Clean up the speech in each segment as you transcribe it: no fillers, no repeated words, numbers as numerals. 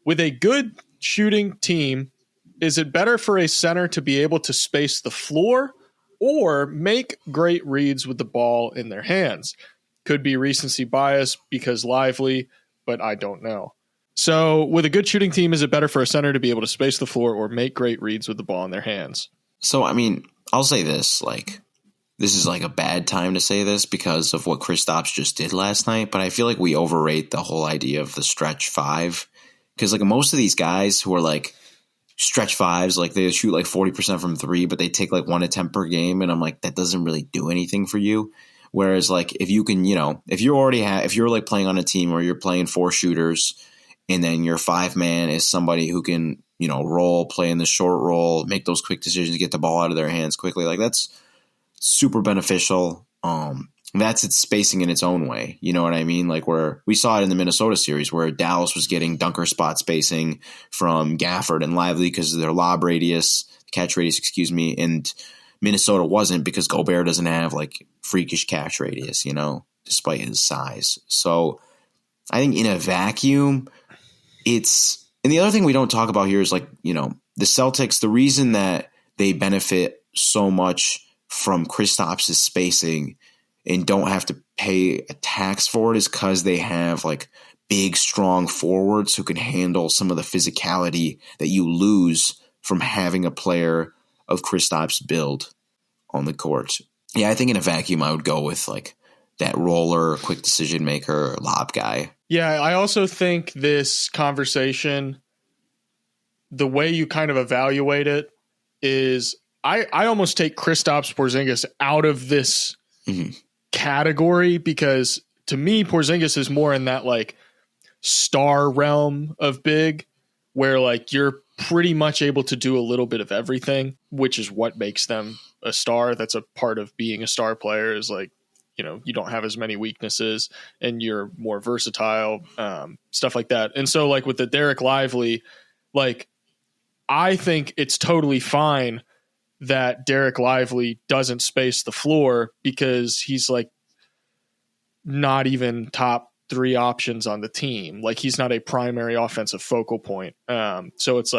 with a good shooting team, is it better for a center to be able to space the floor or make great reads with the ball in their hands? Could be recency bias because Lively, but I don't know. So with a good shooting team, is it better for a center to be able to space the floor or make great reads with the ball in their hands? So, I mean, I'll say this, this is a bad time to say this because of what Kristaps just did last night, but I feel like we overrate the whole idea of the stretch five because most of these guys who are stretch fives, they shoot 40% from three, but they take 1 attempt per game. And I'm that doesn't really do anything for you. Whereas if you can, if you're playing on a team where you're playing 4 shooters and then your 5-man is somebody who can, roll, play in the short roll, make those quick decisions, get the ball out of their hands quickly. That's super beneficial. That's its spacing in its own way. You know what I mean? Where we saw it in the Minnesota series where Dallas was getting dunker spot spacing from Gafford and Lively because of their lob radius, catch radius, and Minnesota wasn't because Gobert doesn't have freakish catch radius, despite his size. So I think in a vacuum, and the other thing we don't talk about here is the Celtics, the reason that they benefit so much from Kristaps' spacing and don't have to pay a tax for it is because they have big, strong forwards who can handle some of the physicality that you lose from having a player of Kristaps' build on the court. Yeah, I think in a vacuum I would go with that roller, quick decision maker, lob guy. Yeah, I also think this conversation, the way you kind of evaluate it is I almost take Kristaps Porzingis out of this category because to me, Porzingis is more in that star realm of big where you're pretty much able to do a little bit of everything, which is what makes them a star. That's a part of being a star player is you don't have as many weaknesses and you're more versatile, stuff like that. And so with the Dereck Lively, I think it's totally fine that Dereck Lively doesn't space the floor because he's not even top 3 options on the team. He's not a primary offensive focal point. So it's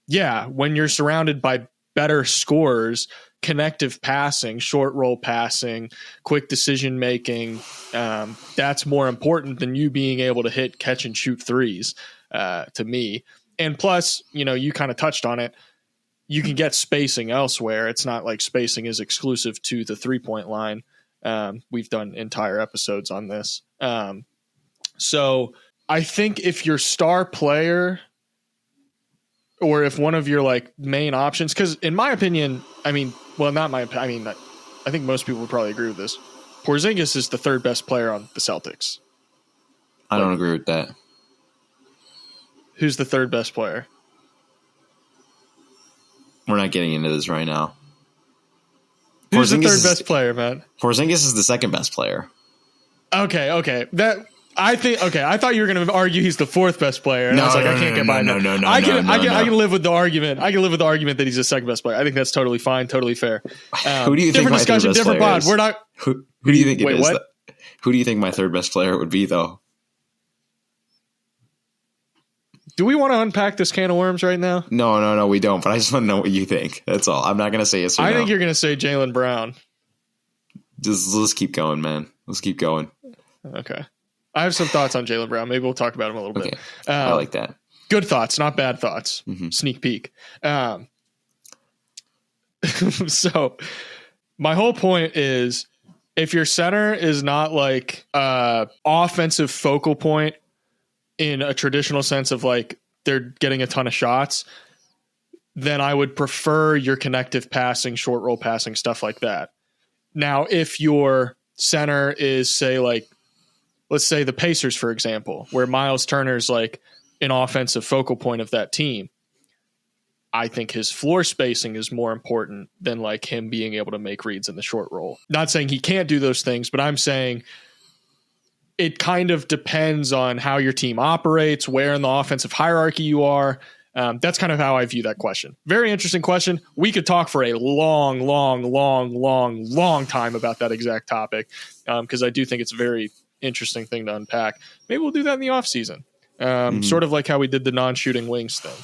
when you're surrounded by better scorers, connective passing, short roll passing, quick decision making, that's more important than you being able to hit catch and shoot threes to me. And plus, you kind of touched on it. You can get spacing elsewhere. It's not spacing is exclusive to the 3-point line. We've done entire episodes on this. So I think if your star player or if one of your main options, because in my opinion, I think most people would probably agree with this. Porzingis is the 3rd best player on the Celtics. I don't agree with that. Who's the 3rd best player? We're not getting into this right now. Who's the 3rd best player, man? Porzingis is the 2nd best player. Okay. I thought you were going to argue he's the 4th best player. And I was I can't get behind that. No. I can live with the argument. I can live with the argument that he's the 2nd best player. I think that's totally fine, totally fair. Who do you think my 3rd best player is? We're not. Who do you think it is? Who do you think my 3rd best player would be, though? Do we want to unpack this can of worms right now? No, we don't. But I just want to know what you think. That's all. I'm not going to say yes or no. I think you're going to say Jaylen Brown. Let's keep going, man. Let's keep going. Okay. I have some thoughts on Jaylen Brown. Maybe we'll talk about him a little bit. I like that. Good thoughts, not bad thoughts. Mm-hmm. Sneak peek. So my whole point is if your center is not offensive focal point in a traditional sense of they're getting a ton of shots, then I would prefer your connective passing, short roll passing, stuff like that. Now, if your center is let's say the Pacers, for example, where Miles Turner's an offensive focal point of that team, I think his floor spacing is more important than him being able to make reads in the short roll. Not saying he can't do those things, but I'm saying it kind of depends on how your team operates, where in the offensive hierarchy you are. That's kind of how I view that question. Very interesting question. We could talk for a long time about that exact topic because I do think it's a very interesting thing to unpack. Maybe we'll do that in the off season. Sort of like how we did the non-shooting wings thing.